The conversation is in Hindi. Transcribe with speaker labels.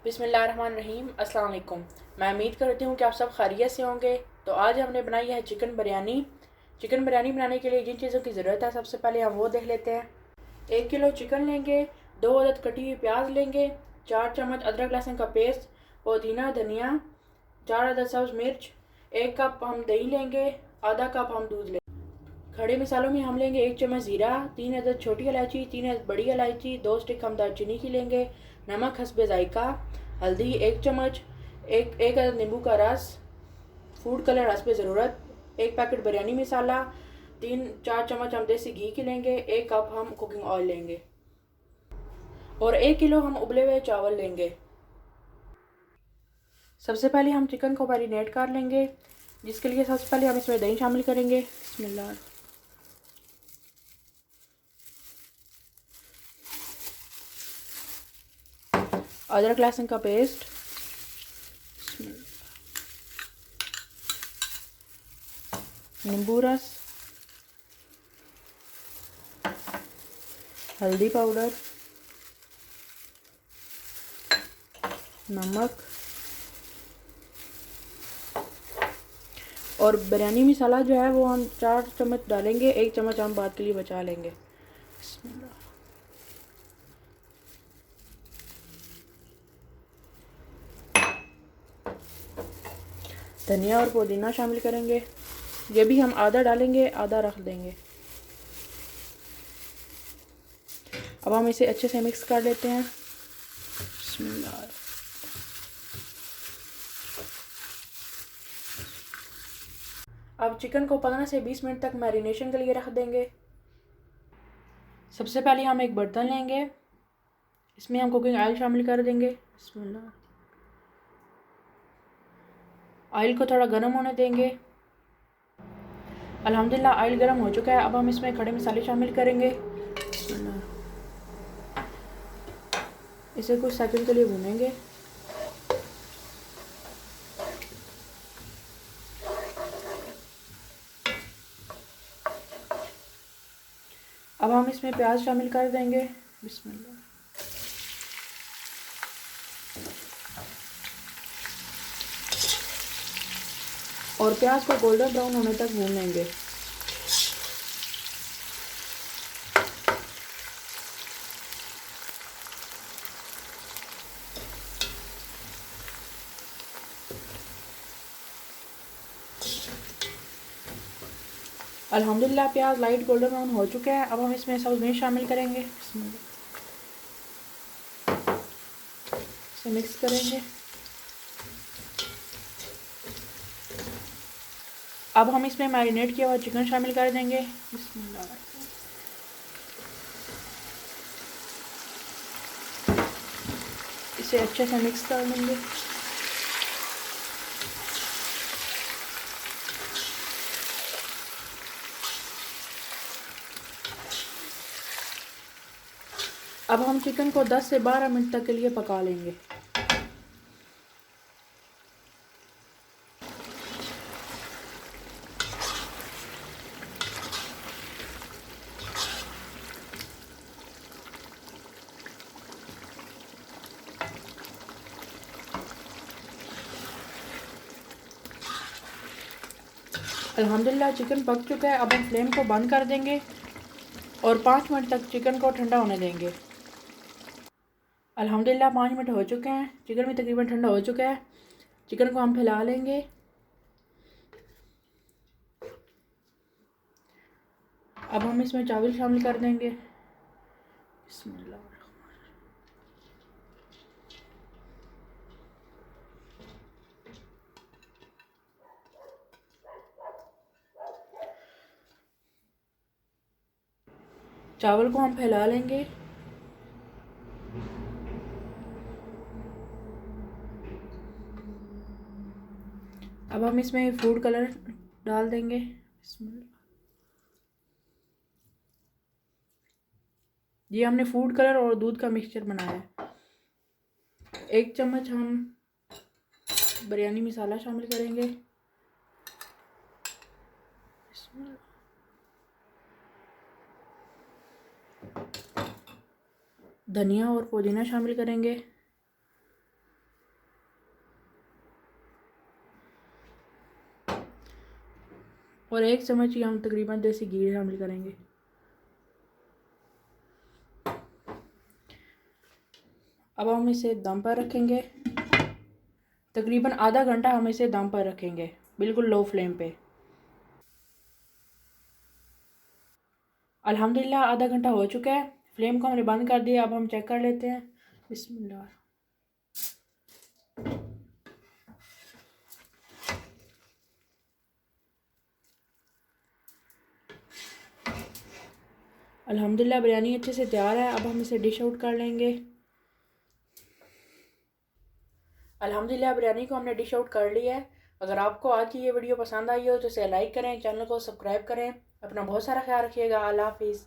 Speaker 1: बिस्मिल्लाहिर्रहमानिर्रहीम। अस्सलाम वालेकुम। मैं उम्मीद करती हूँ कि आप सब खैरियत से होंगे। तो आज हमने बनाई है चिकन बिरयानी। चिकन बिरयानी बनाने के लिए जिन चीज़ों की ज़रूरत है सबसे पहले हम वो देख लेते हैं। 1 किलो चिकन लेंगे, 2 अदद कटी हुई प्याज लेंगे, 4 चम्मच अदरक लहसुन का पेस्ट, पुदीना धनिया, 4 अदद सब्ज़ मिर्च, 1 कप हम दही लेंगे, आधा कप हम दूध लेंगे। खड़े मसालों में हम लेंगे 1 चम्मच ज़ीरा, 3 अदद छोटी इलायची, 3 अदद बड़ी इलायची, 2 स्टिक हम दालचीनी की लेंगे, नमक हस्बे जायका, हल्दी 1 चम्मच, एक अदद नींबू का रस, फूड कलर हस्बे ज़रूरत, 1 पैकेट बिरयानी मसाला, 3-4 चम्मच हम देसी घी की लेंगे, 1 कप हम कुकिंग ऑयल लेंगे और 1 किलो हम उबले हुए चावल लेंगे। सबसे पहले हम चिकन को मैरिनेट कर लेंगे, जिसके लिए सबसे पहले हम इसमें दही शामिल करेंगे। बिस्मिल्लाह। अदरक लहसुन का पेस्ट, नींबू रस, हल्दी पाउडर, नमक और बिरयानी मसाला जो है वो हम 4 चम्मच डालेंगे, 1 चम्मच हम बाद के लिए बचा लेंगे। धनिया और पुदीना शामिल करेंगे, ये भी हम आधा डालेंगे, आधा रख देंगे। अब हम इसे अच्छे से मिक्स कर लेते हैं। अब चिकन को 15 से 20 मिनट तक मैरिनेशन के लिए रख देंगे। सबसे पहले हम एक बर्तन लेंगे, इसमें हम कुकिंग ऑयल शामिल कर देंगे। ऑयल को थोड़ा गर्म होने देंगे। अल्हम्दुलिल्लाह ऑयल गर्म हो चुका है। अब हम इसमें खड़े मसाले शामिल करेंगे। इसे कुछ सेकंड के लिए भूनेंगे। अब हम इसमें प्याज शामिल कर देंगे। बिस्मिल्लाह। और प्याज को गोल्डन ब्राउन होने तक भून लेंगे। अल्हम्दुलिल्लाह प्याज लाइट गोल्डन ब्राउन हो चुके हैं। अब हम इसमें सब्ज़ मिर्च शामिल करेंगे, इसे मिक्स करेंगे। अब हम इसमें मैरिनेट किया हुआ चिकन शामिल कर देंगे। इसे अच्छे से मिक्स कर लेंगे। अब हम चिकन को 10 से 12 मिनट तक के लिए पका लेंगे। अल्हम्दुलिल्लाह चिकन पक चुका है। अब हम फ्लेम को बंद कर देंगे और 5 मिनट तक चिकन को ठंडा होने देंगे। अल्हम्दुलिल्लाह 5 मिनट हो चुके हैं, चिकन भी तकरीबन ठंडा हो चुका है। चिकन को हम फैला लेंगे। अब हम इसमें चावल शामिल कर देंगे। बिस्मिल्लाह। चावल को हम फैला लेंगे। अब हम इसमें फूड कलर डाल देंगे। ये हमने फूड कलर और दूध का मिक्सचर बनाया है। 1 चम्मच हम बिरयानी मसाला शामिल करेंगे। धनिया और पुदीना शामिल करेंगे। और 1 चम्मच ही हम तकरीबन देसी घी शामिल करेंगे। अब हम इसे दम पर रखेंगे। तकरीबन आधा घंटा हम इसे दम पर रखेंगे, बिल्कुल लो फ्लेम पे। अल्हम्दुलिल्लाह आधा घंटा हो चुका है। फ्लेम को हमने बंद कर दिया। अब हम चेक कर लेते हैं। बिस्मिल्लाह। अल्हम्दुलिल्लाह बिरयानी अच्छे से तैयार है। अब हम इसे डिश आउट कर लेंगे। अल्हम्दुलिल्लाह बिरयानी को हमने डिश आउट कर लिया है। अगर आपको आज की ये वीडियो पसंद आई हो तो इसे लाइक करें, चैनल को सब्सक्राइब करें। अपना बहुत सारा ख्याल रखिएगा। अल्लाह हाफिज़।